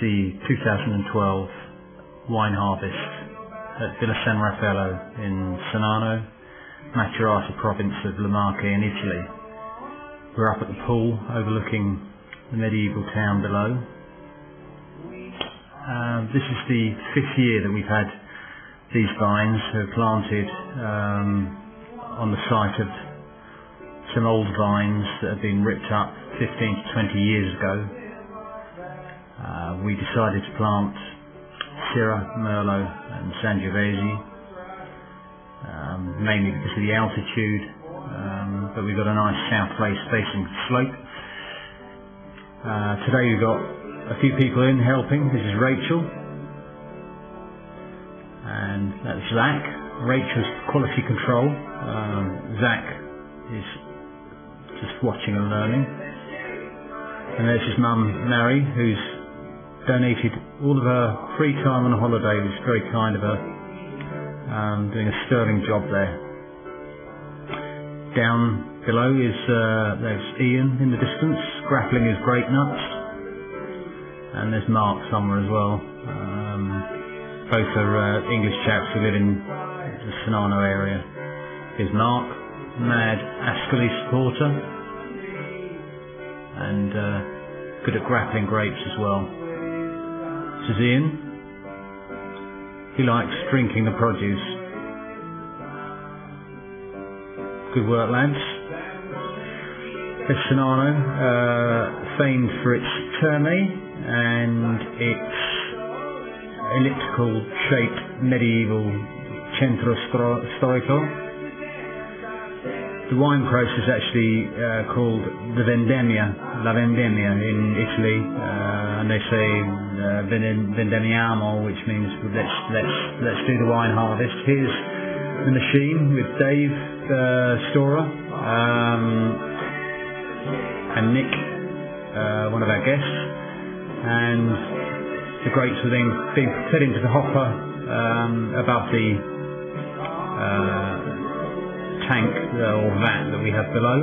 the 2012 wine harvest at Villa San Raffaello in Sonano, Marche province of Marche in Italy. We're up at the pool overlooking the medieval town below. This is the 5th year that we've had these vines planted on the site of some old vines that have been ripped up 15 to 20 years ago. We decided to plant Syrah, Merlot and Sangiovese, mainly because of the altitude, but we've got a nice south facing slope. Today we've got a few people in helping. This is Rachel, and that's Zach. Rachel's quality control. Zach is just watching and learning. And there's his mum, Mary, who's donated all of her free time on a holiday, which is very kind of her, doing a sterling job there. Down below is there's Ian in the distance, grappling his grape nuts, and there's Mark somewhere as well. Both are English chaps who live in the Sonano area. Here's Mark, mad Ascoli supporter, and good at grappling grapes as well. This is Ian. He likes drinking the produce. Good work, lads. This Sonano, famed for its terme and its elliptical shaped medieval centro storico. The wine process is actually called the La Vendemmia in Italy, and they say vendemmiamo, which means let's do the wine harvest. Here's the machine with Dave Storer and Nick, one of our guests, and the grapes were then being fed into the hopper above the tank or vat that we have below.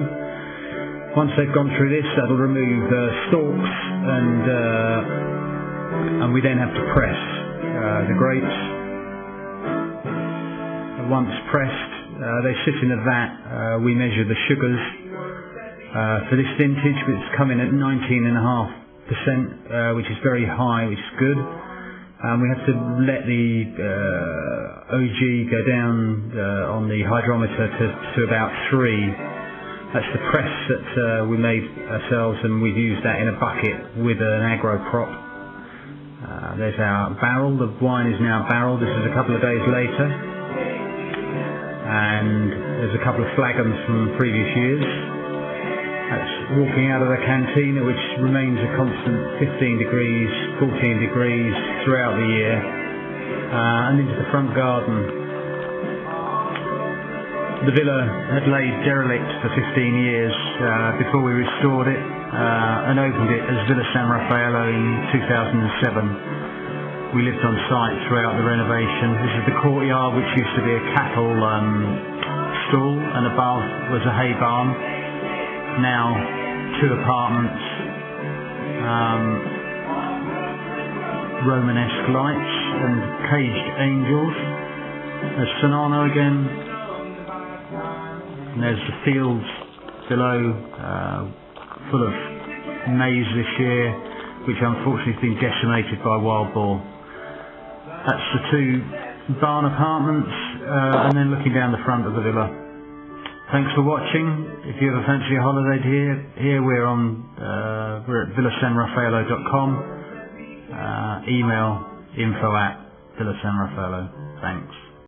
Once they've gone through this, that'll remove stalks, and we then have to press the grapes. Once pressed, they sit in a vat. We measure the sugars for this vintage, which is coming at 19.5%, which is very high, which is good. We have to let the OG go down on the hydrometer to about 3. That's the press that we made ourselves, and we've used that in a bucket with an agro prop. There's our barrel. The wine is now barreled. This is a couple of days later, and there's a couple of flagons from previous years. That's walking out of the cantina, which remains a constant 15 degrees, 14 degrees throughout the year, and into the front garden. The villa had laid derelict for 15 years before we restored it and opened it as Villa San Raffaello in 2007. We lived on site throughout the renovation. This is the courtyard, which used to be a cattle stall, and above was a hay barn. Now 2 apartments, Romanesque lights and caged angels. There's Sonano again. And there's the fields below, full of maize this year, which unfortunately has been decimated by wild boar. That's the 2 barn apartments, and then looking down the front of the villa. Thanks for watching. If you ever fancy a holiday here we're at villasanraffaello.com. Email info@villasanraffaello. Thanks.